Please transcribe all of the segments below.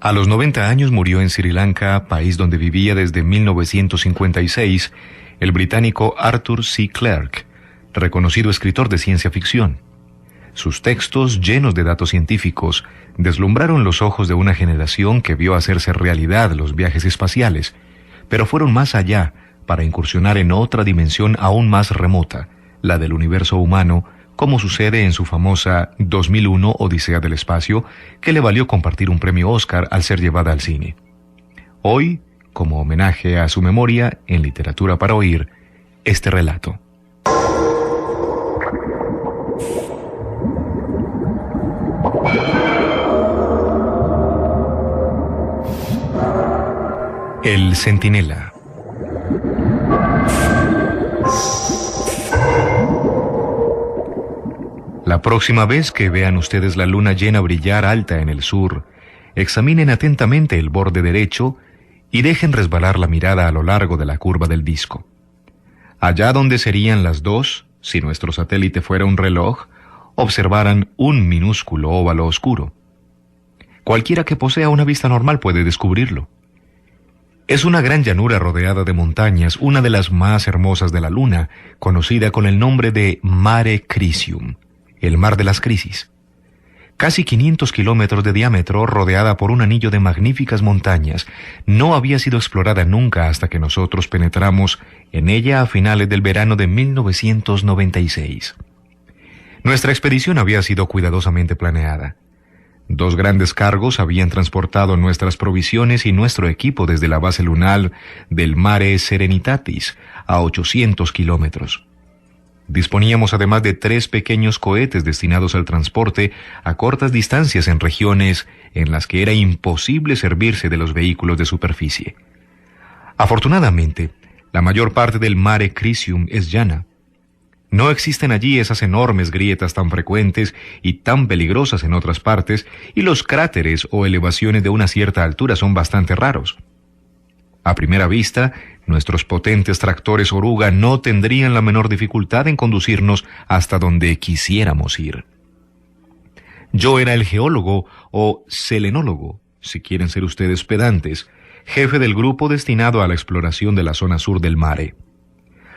A los 90 años murió en Sri Lanka, país donde vivía desde 1956, el británico Arthur C. Clarke, reconocido escritor de ciencia ficción. Sus textos, llenos de datos científicos, deslumbraron los ojos de una generación que vio hacerse realidad los viajes espaciales, pero fueron más allá para incursionar en otra dimensión aún más remota, la del universo humano, como sucede en su famosa 2001 Odisea del Espacio, que le valió compartir un premio Oscar al ser llevada al cine. Hoy, como homenaje a su memoria, en Literatura para Oír, este relato. El Centinela. La próxima vez que vean ustedes la luna llena brillar alta en el sur, examinen atentamente el borde derecho y dejen resbalar la mirada a lo largo de la curva del disco. Allá donde serían las 2, si nuestro satélite fuera un reloj, observarán un minúsculo óvalo oscuro. Cualquiera que posea una vista normal puede descubrirlo. Es una gran llanura rodeada de montañas, una de las más hermosas de la luna, conocida con el nombre de Mare Crisium, el mar de las crisis. Casi 500 kilómetros de diámetro, rodeada por un anillo de magníficas montañas, no había sido explorada nunca hasta que nosotros penetramos en ella a finales del verano de 1996. Nuestra expedición había sido cuidadosamente planeada. 2 grandes cargos habían transportado nuestras provisiones y nuestro equipo desde la base lunar del Mare Serenitatis a 800 kilómetros. Disponíamos además de 3 pequeños cohetes destinados al transporte a cortas distancias en regiones en las que era imposible servirse de los vehículos de superficie. Afortunadamente, la mayor parte del Mare Crisium es llana. No existen allí esas enormes grietas tan frecuentes y tan peligrosas en otras partes, y los cráteres o elevaciones de una cierta altura son bastante raros. A primera vista, nuestros potentes tractores oruga no tendrían la menor dificultad en conducirnos hasta donde quisiéramos ir. Yo era el geólogo o selenólogo, si quieren ser ustedes pedantes, jefe del grupo destinado a la exploración de la zona sur del mare.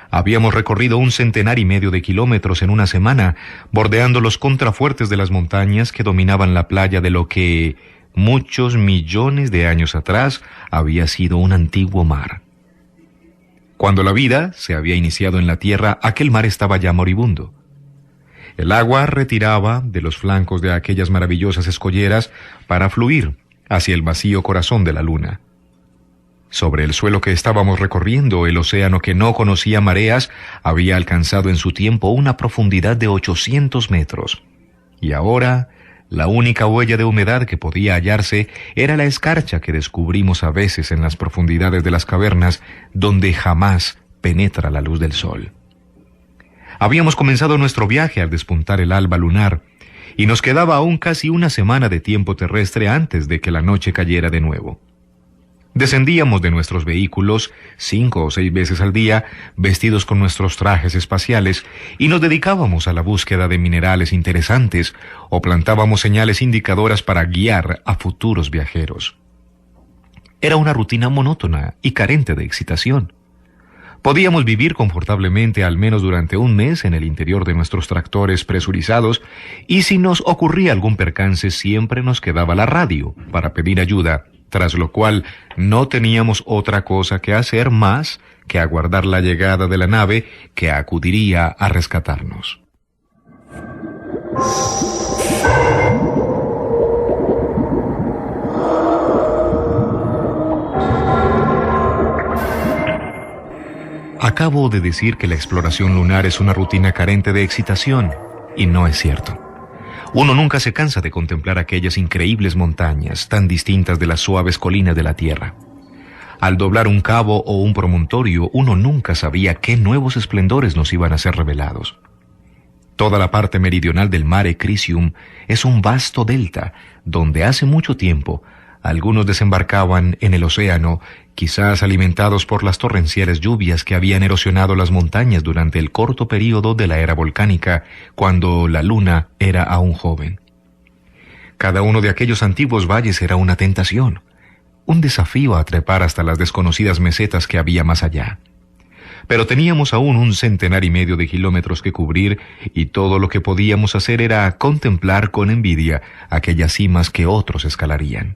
Habíamos recorrido 1,5 centenares de kilómetros en una semana, bordeando los contrafuertes de las montañas que dominaban la playa de lo que, muchos millones de años atrás, había sido un antiguo mar. Cuando la vida se había iniciado en la Tierra, aquel mar estaba ya moribundo. El agua retiraba de los flancos de aquellas maravillosas escolleras para fluir hacia el vacío corazón de la luna. Sobre el suelo que estábamos recorriendo, el océano, que no conocía mareas, había alcanzado en su tiempo una profundidad de 800 metros. Y ahora, la única huella de humedad que podía hallarse era la escarcha que descubrimos a veces en las profundidades de las cavernas, donde jamás penetra la luz del sol. Habíamos comenzado nuestro viaje al despuntar el alba lunar, y nos quedaba aún casi una semana de tiempo terrestre antes de que la noche cayera de nuevo. Descendíamos de nuestros vehículos 5 o 6 veces al día, vestidos con nuestros trajes espaciales, y nos dedicábamos a la búsqueda de minerales interesantes o plantábamos señales indicadoras para guiar a futuros viajeros. Era una rutina monótona y carente de excitación. Podíamos vivir confortablemente al menos durante un mes en el interior de nuestros tractores presurizados, y si nos ocurría algún percance siempre nos quedaba la radio para pedir ayuda, tras lo cual no teníamos otra cosa que hacer más que aguardar la llegada de la nave que acudiría a rescatarnos. Acabo de decir que la exploración lunar es una rutina carente de excitación, y no es cierto. Uno nunca se cansa de contemplar aquellas increíbles montañas, tan distintas de las suaves colinas de la Tierra. Al doblar un cabo o un promontorio, uno nunca sabía qué nuevos esplendores nos iban a ser revelados. Toda la parte meridional del Mare Crisium es un vasto delta, donde hace mucho tiempo algunos desembarcaban en el océano, quizás alimentados por las torrenciales lluvias que habían erosionado las montañas durante el corto período de la era volcánica, cuando la luna era aún joven. Cada uno de aquellos antiguos valles era una tentación, un desafío a trepar hasta las desconocidas mesetas que había más allá. Pero teníamos aún 1,5 de kilómetros que cubrir y todo lo que podíamos hacer era contemplar con envidia aquellas cimas que otros escalarían.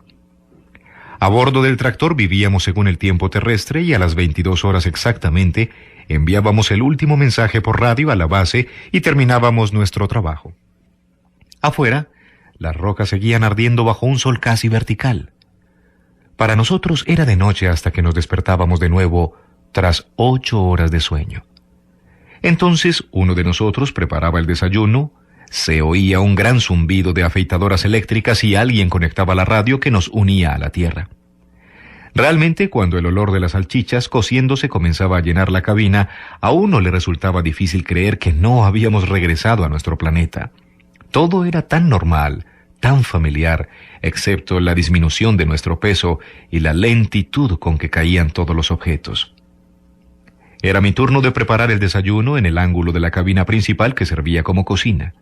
A bordo del tractor vivíamos según el tiempo terrestre y a las 22 horas exactamente enviábamos el último mensaje por radio a la base y terminábamos nuestro trabajo. Afuera, las rocas seguían ardiendo bajo un sol casi vertical. Para nosotros era de noche hasta que nos despertábamos de nuevo tras 8 horas de sueño. Entonces uno de nosotros preparaba el desayuno, se oía un gran zumbido de afeitadoras eléctricas y alguien conectaba la radio que nos unía a la tierra. Realmente, cuando el olor de las salchichas cociéndose comenzaba a llenar la cabina, a uno le resultaba difícil creer que no habíamos regresado a nuestro planeta. Todo era tan normal, tan familiar, excepto la disminución de nuestro peso y la lentitud con que caían todos los objetos. Era mi turno de preparar el desayuno en el ángulo de la cabina principal que servía como cocina.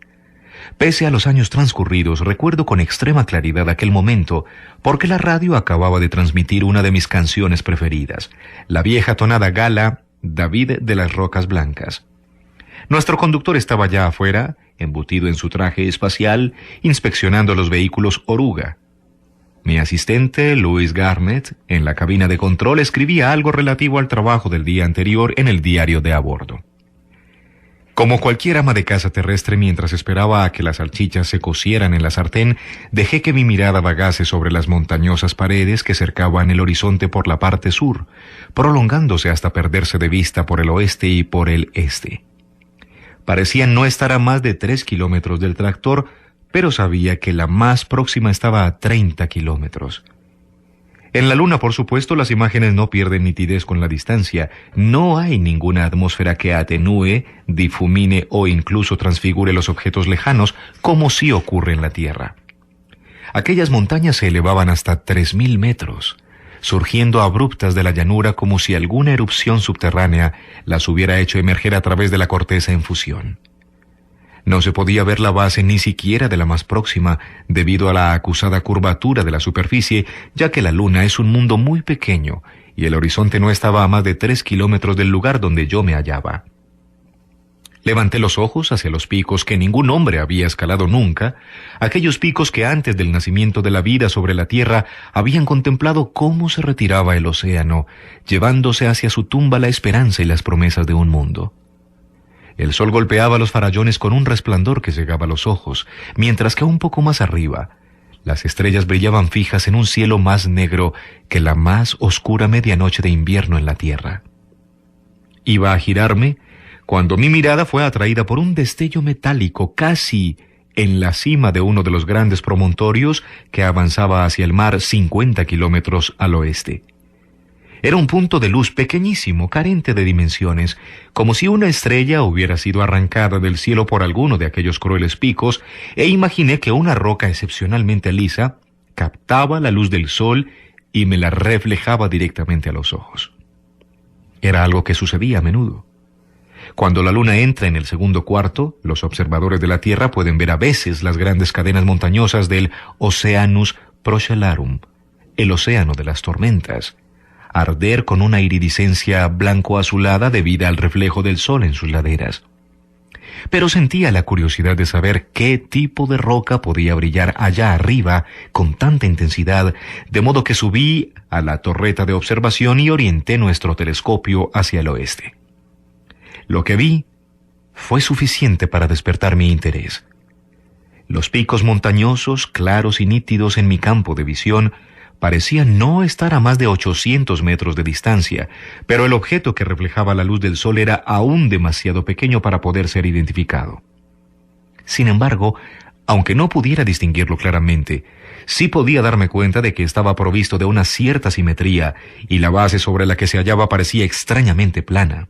Pese a los años transcurridos, recuerdo con extrema claridad aquel momento, porque la radio acababa de transmitir una de mis canciones preferidas, la vieja tonada gala David de las Rocas Blancas. Nuestro conductor estaba ya afuera, embutido en su traje espacial, inspeccionando los vehículos oruga. Mi asistente, Louis Garnett, en la cabina de control escribía algo relativo al trabajo del día anterior en el diario de a bordo. Como cualquier ama de casa terrestre, mientras esperaba a que las salchichas se cocieran en la sartén, dejé que mi mirada vagase sobre las montañosas paredes que cercaban el horizonte por la parte sur, prolongándose hasta perderse de vista por el oeste y por el este. Parecían no estar a más de 3 kilómetros del tractor, pero sabía que la más próxima estaba a 30 kilómetros. En la Luna, por supuesto, las imágenes no pierden nitidez con la distancia. No hay ninguna atmósfera que atenúe, difumine o incluso transfigure los objetos lejanos, como sí ocurre en la Tierra. Aquellas montañas se elevaban hasta 3.000 metros, surgiendo abruptas de la llanura como si alguna erupción subterránea las hubiera hecho emerger a través de la corteza en fusión. No se podía ver la base ni siquiera de la más próxima, debido a la acusada curvatura de la superficie, ya que la Luna es un mundo muy pequeño, y el horizonte no estaba a más de 3 kilómetros del lugar donde yo me hallaba. Levanté los ojos hacia los picos que ningún hombre había escalado nunca, aquellos picos que antes del nacimiento de la vida sobre la Tierra habían contemplado cómo se retiraba el océano, llevándose hacia su tumba la esperanza y las promesas de un mundo. El sol golpeaba los farallones con un resplandor que cegaba los ojos, mientras que un poco más arriba, las estrellas brillaban fijas en un cielo más negro que la más oscura medianoche de invierno en la tierra. Iba a girarme cuando mi mirada fue atraída por un destello metálico casi en la cima de uno de los grandes promontorios que avanzaba hacia el mar 50 kilómetros al oeste. Era un punto de luz pequeñísimo, carente de dimensiones, como si una estrella hubiera sido arrancada del cielo por alguno de aquellos crueles picos, e imaginé que una roca excepcionalmente lisa captaba la luz del sol y me la reflejaba directamente a los ojos. Era algo que sucedía a menudo. Cuando la luna entra en el segundo cuarto, los observadores de la Tierra pueden ver a veces las grandes cadenas montañosas del Oceanus Procellarum, el océano de las tormentas, arder con una iridiscencia blanco-azulada debida al reflejo del sol en sus laderas. Pero sentía la curiosidad de saber qué tipo de roca podía brillar allá arriba con tanta intensidad, de modo que subí a la torreta de observación y orienté nuestro telescopio hacia el oeste. Lo que vi fue suficiente para despertar mi interés. Los picos montañosos, claros y nítidos en mi campo de visión, parecían no estar a más de 800 metros de distancia, pero el objeto que reflejaba la luz del sol era aún demasiado pequeño para poder ser identificado. Sin embargo, aunque no pudiera distinguirlo claramente, sí podía darme cuenta de que estaba provisto de una cierta simetría y la base sobre la que se hallaba parecía extrañamente plana.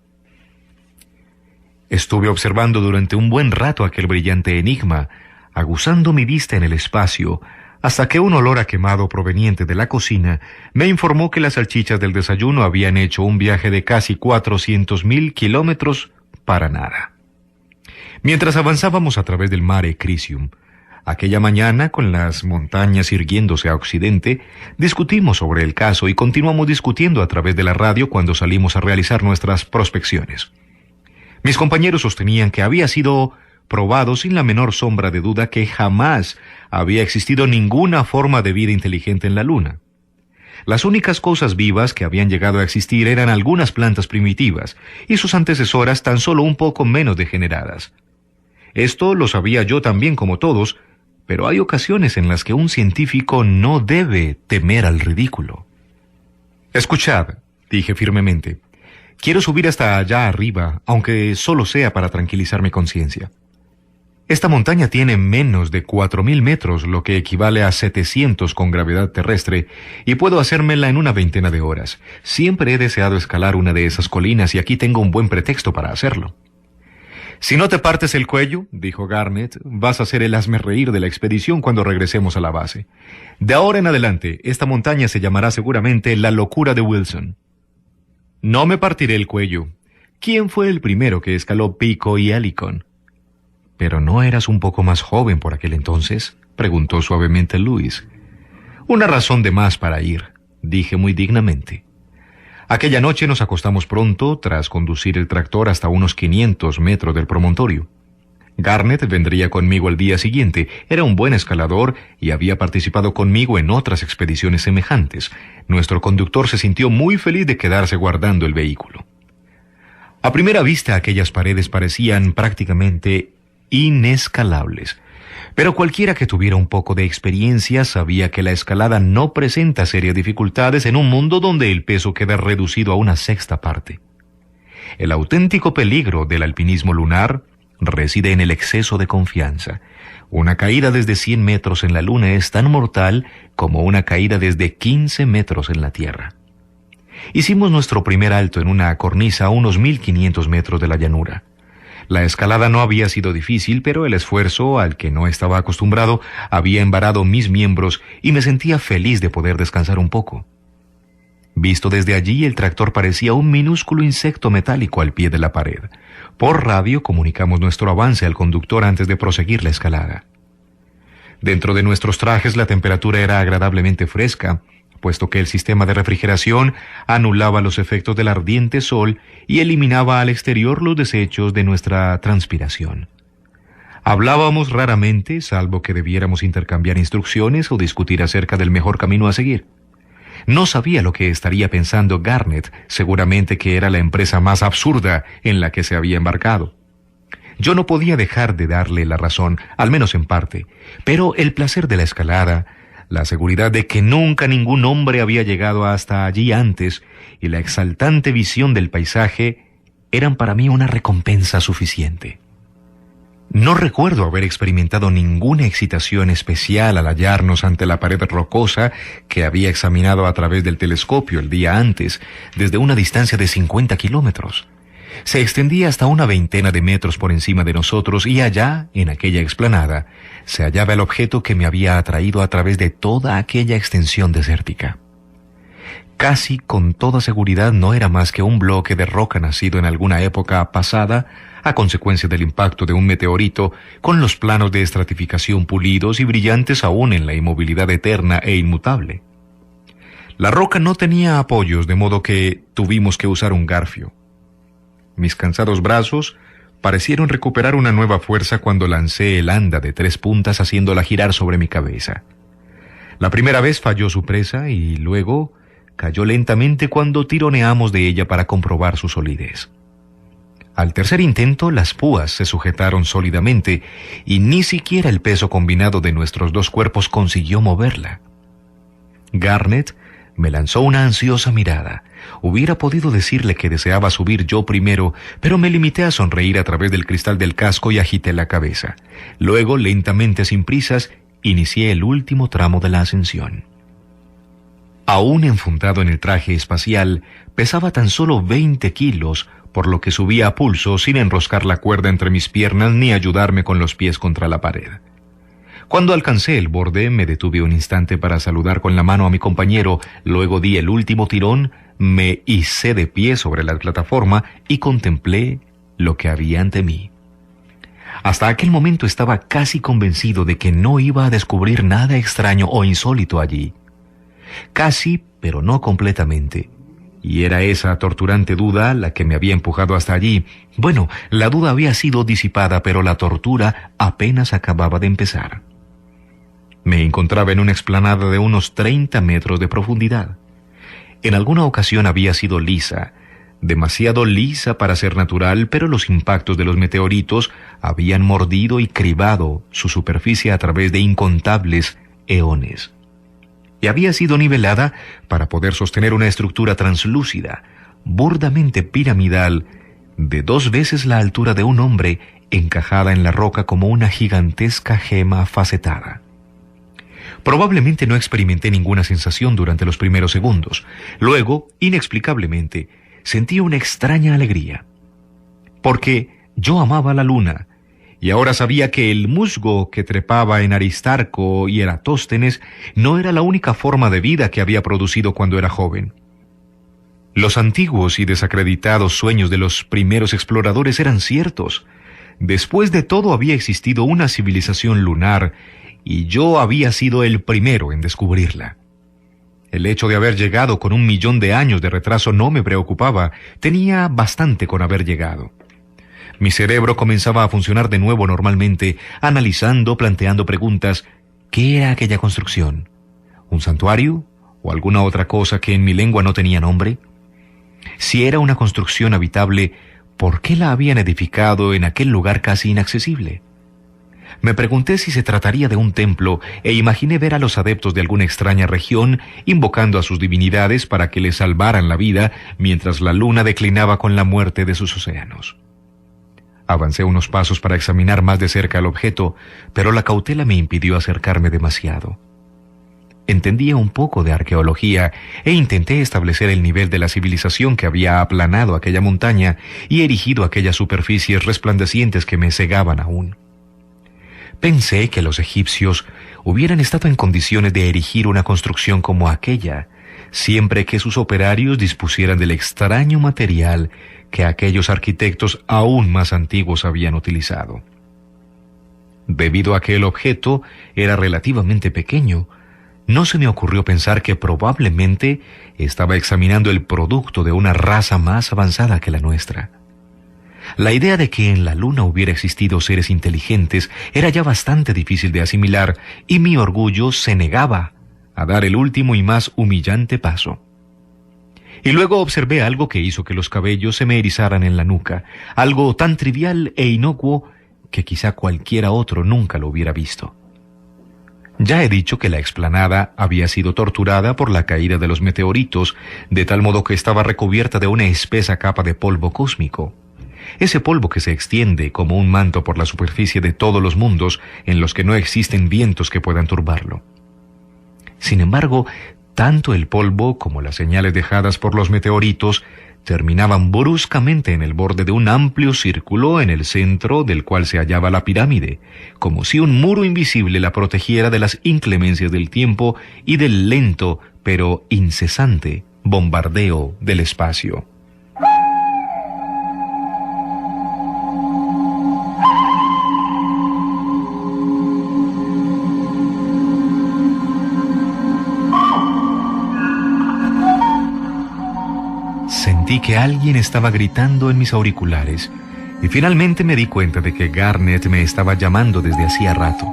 Estuve observando durante un buen rato aquel brillante enigma, aguzando mi vista en el espacio, hasta que un olor a quemado proveniente de la cocina me informó que las salchichas del desayuno habían hecho un viaje de casi 400.000 kilómetros para nada. Mientras avanzábamos a través del Mare Crisium, Aquella mañana, con las montañas irguiéndose a occidente, discutimos sobre el caso y continuamos discutiendo a través de la radio cuando salimos a realizar nuestras prospecciones. Mis compañeros sostenían que había sido probado sin la menor sombra de duda que jamás había existido ninguna forma de vida inteligente en la Luna. Las únicas cosas vivas que habían llegado a existir eran algunas plantas primitivas y sus antecesoras tan solo un poco menos degeneradas. Esto lo sabía yo también como todos, pero hay ocasiones en las que un científico no debe temer al ridículo. Escuchad, dije firmemente, quiero subir hasta allá arriba, aunque solo sea para tranquilizar mi conciencia. Esta montaña tiene menos de 4.000 metros, lo que equivale a 700 con gravedad terrestre, y puedo hacérmela en una veintena de horas. Siempre he deseado escalar una de esas colinas y aquí tengo un buen pretexto para hacerlo. Si no te partes el cuello, dijo Garnett, vas a ser el hazmerreír de la expedición cuando regresemos a la base. De ahora en adelante, esta montaña se llamará seguramente la locura de Wilson. No me partiré el cuello. ¿Quién fue el primero que escaló Pico y Helicon? ¿Pero no eras un poco más joven por aquel entonces?, preguntó suavemente Luis. Una razón de más para ir, dije muy dignamente. Aquella noche nos acostamos pronto tras conducir el tractor hasta unos 500 metros del promontorio. Garnett vendría conmigo al día siguiente. Era un buen escalador y había participado conmigo en otras expediciones semejantes. Nuestro conductor se sintió muy feliz de quedarse guardando el vehículo. A primera vista aquellas paredes parecían prácticamente inescalables, pero cualquiera que tuviera un poco de experiencia sabía que la escalada no presenta serias dificultades en un mundo donde el peso queda reducido a una sexta parte. El auténtico peligro del alpinismo lunar reside en el exceso de confianza. Una caída desde 100 metros en la Luna es tan mortal como una caída desde 15 metros en la Tierra. Hicimos nuestro primer alto en una cornisa a unos 1.500 metros de la llanura. La escalada no había sido difícil, pero el esfuerzo, al que no estaba acostumbrado, había embarado mis miembros y me sentía feliz de poder descansar un poco. Visto desde allí, el tractor parecía un minúsculo insecto metálico al pie de la pared. Por radio comunicamos nuestro avance al conductor antes de proseguir la escalada. Dentro de nuestros trajes la temperatura era agradablemente fresca, puesto que el sistema de refrigeración anulaba los efectos del ardiente sol y eliminaba al exterior los desechos de nuestra transpiración. Hablábamos raramente, salvo que debiéramos intercambiar instrucciones o discutir acerca del mejor camino a seguir. No sabía lo que estaría pensando Garnett, seguramente que era la empresa más absurda en la que se había embarcado. Yo no podía dejar de darle la razón, al menos en parte, pero el placer de la escalada, la seguridad de que nunca ningún hombre había llegado hasta allí antes y la exaltante visión del paisaje eran para mí una recompensa suficiente. No recuerdo haber experimentado ninguna excitación especial al hallarnos ante la pared rocosa que había examinado a través del telescopio el día antes, desde una distancia de 50 kilómetros. Se extendía hasta una veintena de metros por encima de nosotros y allá, en aquella explanada, se hallaba el objeto que me había atraído a través de toda aquella extensión desértica. Casi con toda seguridad no era más que un bloque de roca nacido en alguna época pasada a consecuencia del impacto de un meteorito, con los planos de estratificación pulidos y brillantes aún en la inmovilidad eterna e inmutable. La roca no tenía apoyos, de modo que tuvimos que usar un garfio. Mis cansados brazos parecieron recuperar una nueva fuerza cuando lancé el anda de 3 puntas haciéndola girar sobre mi cabeza. La primera vez falló su presa y luego cayó lentamente cuando tironeamos de ella para comprobar su solidez. Al tercer intento, las púas se sujetaron sólidamente y ni siquiera el peso combinado de nuestros 2 cuerpos consiguió moverla. Garnett me lanzó una ansiosa mirada. Hubiera podido decirle que deseaba subir yo primero, pero me limité a sonreír a través del cristal del casco y agité la cabeza. Luego, lentamente, sin prisas, inicié el último tramo de la ascensión. Aún enfundado en el traje espacial, pesaba tan solo 20 kilos, por lo que subía a pulso sin enroscar la cuerda entre mis piernas ni ayudarme con los pies contra la pared. Cuando alcancé el borde, me detuve un instante para saludar con la mano a mi compañero, luego di el último tirón, me hicé de pie sobre la plataforma y contemplé lo que había ante mí. Hasta aquel momento estaba casi convencido de que no iba a descubrir nada extraño o insólito allí. Casi, pero no completamente. Y era esa torturante duda la que me había empujado hasta allí. Bueno, la duda había sido disipada, pero la tortura apenas acababa de empezar. Me encontraba en una explanada de unos 30 metros de profundidad. En alguna ocasión había sido lisa, demasiado lisa para ser natural, pero los impactos de los meteoritos habían mordido y cribado su superficie a través de incontables eones. Y había sido nivelada para poder sostener una estructura translúcida, burdamente piramidal, de 2 veces la altura de un hombre, encajada en la roca como una gigantesca gema facetada. Probablemente no experimenté ninguna sensación durante los primeros segundos. Luego, inexplicablemente, sentí una extraña alegría. Porque yo amaba la luna, y ahora sabía que el musgo que trepaba en Aristarco y Eratóstenes no era la única forma de vida que había producido cuando era joven. Los antiguos y desacreditados sueños de los primeros exploradores eran ciertos. Después de todo había existido una civilización lunar, y yo había sido el primero en descubrirla. El hecho de haber llegado con 1.000.000 de años de retraso no me preocupaba, tenía bastante con haber llegado. Mi cerebro comenzaba a funcionar de nuevo normalmente, analizando, planteando preguntas. ¿Qué era aquella construcción? ¿Un santuario? ¿O alguna otra cosa que en mi lengua no tenía nombre? Si era una construcción habitable, ¿por qué la habían edificado en aquel lugar casi inaccesible? Me pregunté si se trataría de un templo e imaginé ver a los adeptos de alguna extraña región invocando a sus divinidades para que les salvaran la vida mientras la luna declinaba con la muerte de sus océanos. Avancé unos pasos para examinar más de cerca el objeto, pero la cautela me impidió acercarme demasiado. Entendía un poco de arqueología e intenté establecer el nivel de la civilización que había aplanado aquella montaña y erigido aquellas superficies resplandecientes que me cegaban aún. Pensé que los egipcios hubieran estado en condiciones de erigir una construcción como aquella, siempre que sus operarios dispusieran del extraño material que aquellos arquitectos aún más antiguos habían utilizado. Debido a que el objeto era relativamente pequeño, no se me ocurrió pensar que probablemente estaba examinando el producto de una raza más avanzada que la nuestra. La idea de que en la luna hubiera existido seres inteligentes era ya bastante difícil de asimilar y mi orgullo se negaba a dar el último y más humillante paso. Y luego observé algo que hizo que los cabellos se me erizaran en la nuca, algo tan trivial e inocuo que quizá cualquiera otro nunca lo hubiera visto. Ya he dicho que la explanada había sido torturada por la caída de los meteoritos, de tal modo que estaba recubierta de una espesa capa de polvo cósmico. Ese polvo que se extiende como un manto por la superficie de todos los mundos en los que no existen vientos que puedan turbarlo. Sin embargo, tanto el polvo como las señales dejadas por los meteoritos terminaban bruscamente en el borde de un amplio círculo en el centro del cual se hallaba la pirámide, como si un muro invisible la protegiera de las inclemencias del tiempo y del lento, pero incesante, bombardeo del espacio. Sentí que alguien estaba gritando en mis auriculares y finalmente me di cuenta de que Garnet me estaba llamando desde hacía rato.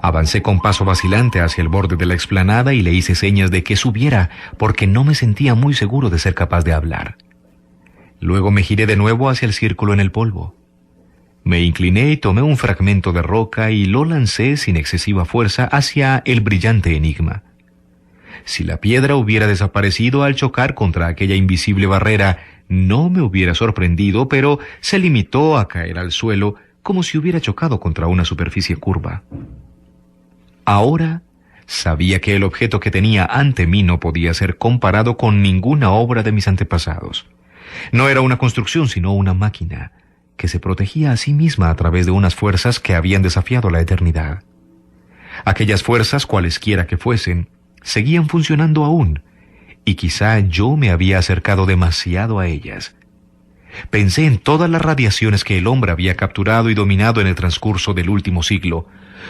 Avancé con paso vacilante hacia el borde de la explanada y le hice señas de que subiera porque no me sentía muy seguro de ser capaz de hablar. Luego me giré de nuevo hacia el círculo en el polvo. Me incliné y tomé un fragmento de roca y lo lancé sin excesiva fuerza hacia el brillante enigma. Si la piedra hubiera desaparecido al chocar contra aquella invisible barrera, no me hubiera sorprendido, pero se limitó a caer al suelo como si hubiera chocado contra una superficie curva. Ahora sabía que el objeto que tenía ante mí no podía ser comparado con ninguna obra de mis antepasados. No era una construcción, sino una máquina, que se protegía a sí misma a través de unas fuerzas que habían desafiado la eternidad. Aquellas fuerzas, cualesquiera que fuesen, seguían funcionando aún, y quizá yo me había acercado demasiado a ellas. Pensé en todas las radiaciones que el hombre había capturado y dominado en el transcurso del último siglo.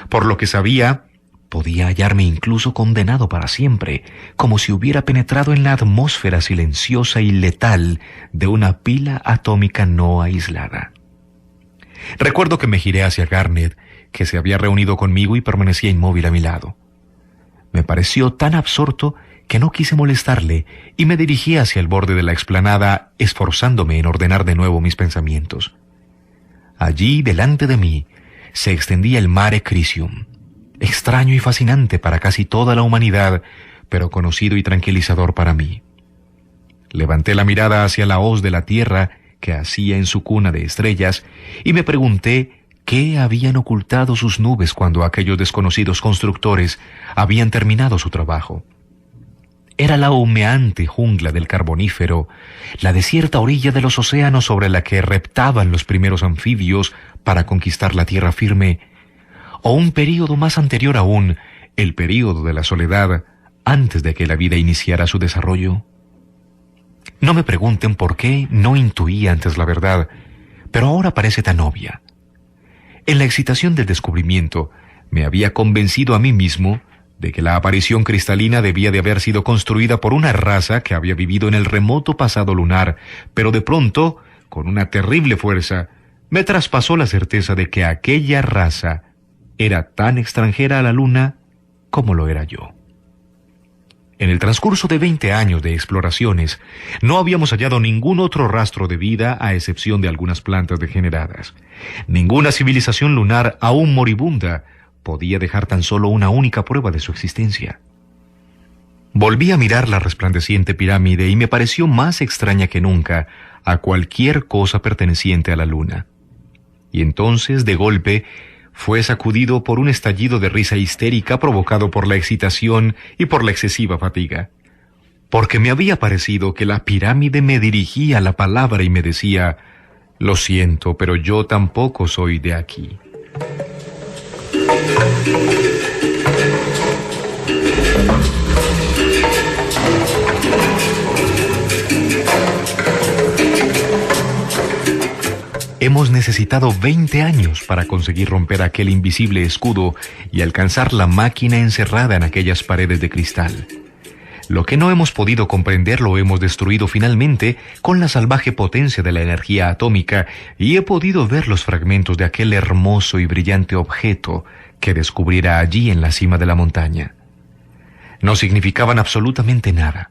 Por lo que sabía, podía hallarme incluso condenado para siempre, como si hubiera penetrado en la atmósfera silenciosa y letal de una pila atómica no aislada. Recuerdo que me giré hacia Garnet, que se había reunido conmigo y permanecía inmóvil a mi lado. Me pareció tan absorto que no quise molestarle y me dirigí hacia el borde de la explanada, esforzándome en ordenar de nuevo mis pensamientos. Allí, delante de mí, se extendía el Mare Crisium, extraño y fascinante para casi toda la humanidad, pero conocido y tranquilizador para mí. Levanté la mirada hacia la hoz de la tierra que hacía en su cuna de estrellas y me pregunté qué habían ocultado sus nubes cuando aquellos desconocidos constructores habían terminado su trabajo. Era la humeante jungla del Carbonífero, la desierta orilla de los océanos sobre la que reptaban los primeros anfibios para conquistar la tierra firme, o un período más anterior aún, el período de la soledad, antes de que la vida iniciara su desarrollo. No me pregunten por qué no intuí antes la verdad, pero ahora parece tan obvia. En la excitación del descubrimiento, me había convencido a mí mismo de que la aparición cristalina debía de haber sido construida por una raza que había vivido en el remoto pasado lunar, pero de pronto, con una terrible fuerza, me traspasó la certeza de que aquella raza era tan extranjera a la luna como lo era yo. En el transcurso de 20 años de exploraciones, no habíamos hallado ningún otro rastro de vida a excepción de algunas plantas degeneradas. Ninguna civilización lunar aún moribunda podía dejar tan solo una única prueba de su existencia. Volví a mirar la resplandeciente pirámide y me pareció más extraña que nunca a cualquier cosa perteneciente a la luna. Y entonces, de golpe, fue sacudido por un estallido de risa histérica provocado por la excitación y por la excesiva fatiga. Porque me había parecido que la pirámide me dirigía la palabra y me decía: «Lo siento, pero yo tampoco soy de aquí». Hemos necesitado 20 años para conseguir romper aquel invisible escudo y alcanzar la máquina encerrada en aquellas paredes de cristal. Lo que no hemos podido comprender lo hemos destruido finalmente con la salvaje potencia de la energía atómica y he podido ver los fragmentos de aquel hermoso y brillante objeto que descubriera allí en la cima de la montaña. No significaban absolutamente nada.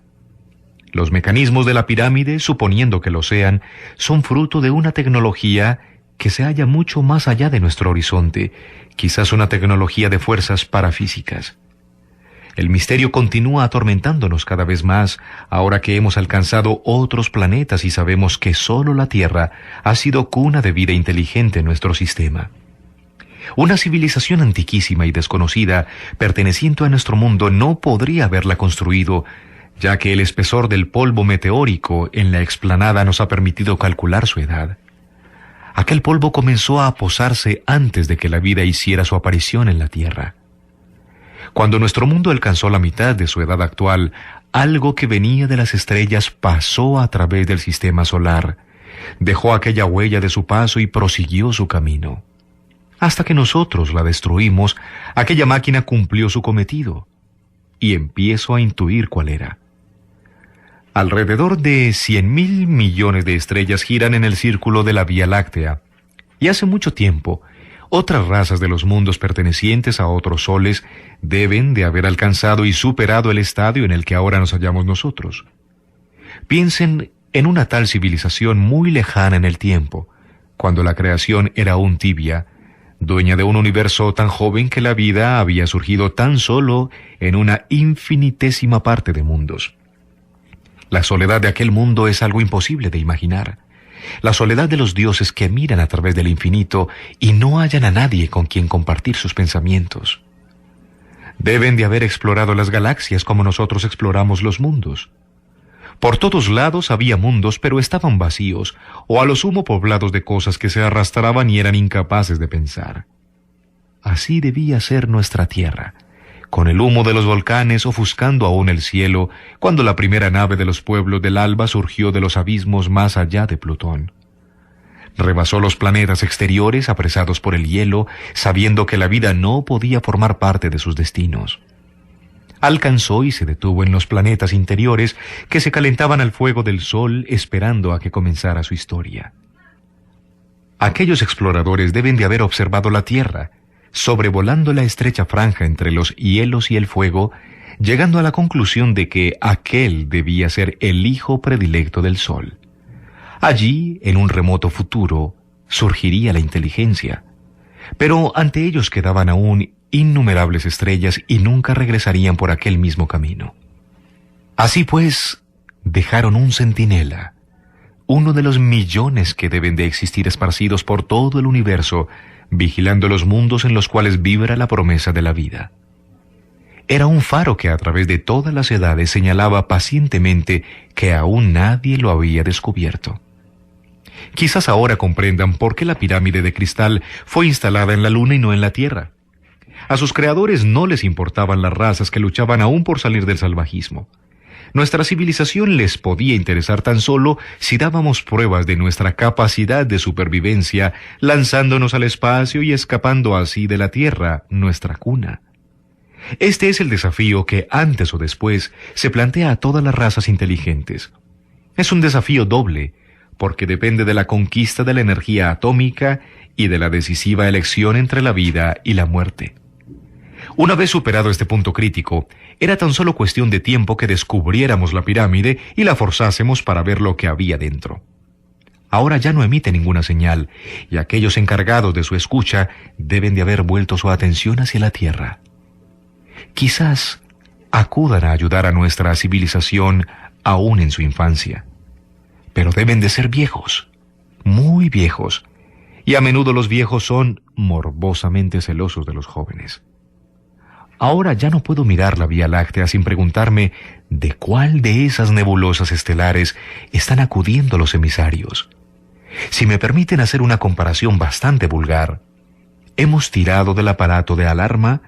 Los mecanismos de la pirámide, suponiendo que lo sean, son fruto de una tecnología que se halla mucho más allá de nuestro horizonte, quizás una tecnología de fuerzas parafísicas. El misterio continúa atormentándonos cada vez más, ahora que hemos alcanzado otros planetas y sabemos que solo la Tierra ha sido cuna de vida inteligente en nuestro sistema. Una civilización antiquísima y desconocida, perteneciente a nuestro mundo, no podría haberla construido, ya que el espesor del polvo meteórico en la explanada nos ha permitido calcular su edad. Aquel polvo comenzó a posarse antes de que la vida hiciera su aparición en la Tierra. Cuando nuestro mundo alcanzó la mitad de su edad actual, algo que venía de las estrellas pasó a través del sistema solar, dejó aquella huella de su paso y prosiguió su camino. Hasta que nosotros la destruimos, aquella máquina cumplió su cometido, y empiezo a intuir cuál era. Alrededor de 100.000 millones de estrellas giran en el círculo de la Vía Láctea, y hace mucho tiempo, otras razas de los mundos pertenecientes a otros soles deben de haber alcanzado y superado el estadio en el que ahora nos hallamos nosotros. Piensen en una tal civilización muy lejana en el tiempo, cuando la creación era aún tibia, dueña de un universo tan joven que la vida había surgido tan solo en una infinitésima parte de mundos. La soledad de aquel mundo es algo imposible de imaginar. La soledad de los dioses que miran a través del infinito y no hallan a nadie con quien compartir sus pensamientos. Deben de haber explorado las galaxias como nosotros exploramos los mundos. Por todos lados había mundos, pero estaban vacíos, o a lo sumo poblados de cosas que se arrastraban y eran incapaces de pensar. Así debía ser nuestra Tierra, con el humo de los volcanes ofuscando aún el cielo, cuando la primera nave de los pueblos del alba surgió de los abismos más allá de Plutón. Rebasó los planetas exteriores apresados por el hielo, sabiendo que la vida no podía formar parte de sus destinos. Alcanzó y se detuvo en los planetas interiores que se calentaban al fuego del sol esperando a que comenzara su historia. Aquellos exploradores deben de haber observado la Tierra, sobrevolando la estrecha franja entre los hielos y el fuego, llegando a la conclusión de que aquel debía ser el hijo predilecto del Sol. Allí, en un remoto futuro, surgiría la inteligencia. Pero ante ellos quedaban aún innumerables estrellas y nunca regresarían por aquel mismo camino. Así pues, dejaron un centinela, uno de los millones que deben de existir esparcidos por todo el universo, vigilando los mundos en los cuales vibra la promesa de la vida. Era un faro que a través de todas las edades señalaba pacientemente que aún nadie lo había descubierto. Quizás ahora comprendan por qué la pirámide de cristal fue instalada en la Luna y no en la Tierra. A sus creadores no les importaban las razas que luchaban aún por salir del salvajismo. Nuestra civilización les podía interesar tan solo si dábamos pruebas de nuestra capacidad de supervivencia, lanzándonos al espacio y escapando así de la Tierra, nuestra cuna. Este es el desafío que antes o después se plantea a todas las razas inteligentes. Es un desafío doble, porque depende de la conquista de la energía atómica y de la decisiva elección entre la vida y la muerte. Una vez superado este punto crítico, era tan solo cuestión de tiempo que descubriéramos la pirámide y la forzásemos para ver lo que había dentro. Ahora ya no emite ninguna señal, y aquellos encargados de su escucha deben de haber vuelto su atención hacia la Tierra. Quizás acudan a ayudar a nuestra civilización aún en su infancia. Pero deben de ser viejos, muy viejos, y a menudo los viejos son morbosamente celosos de los jóvenes. Ahora ya no puedo mirar la Vía Láctea sin preguntarme de cuál de esas nebulosas estelares están acudiendo los emisarios. Si me permiten hacer una comparación bastante vulgar, hemos tirado del aparato de alarma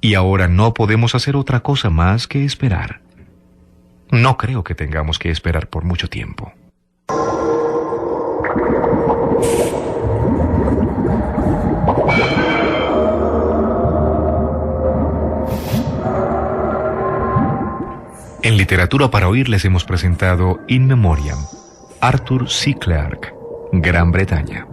y ahora no podemos hacer otra cosa más que esperar. No creo que tengamos que esperar por mucho tiempo. En Literatura para Oír les hemos presentado In Memoriam, Arthur C. Clarke, Gran Bretaña.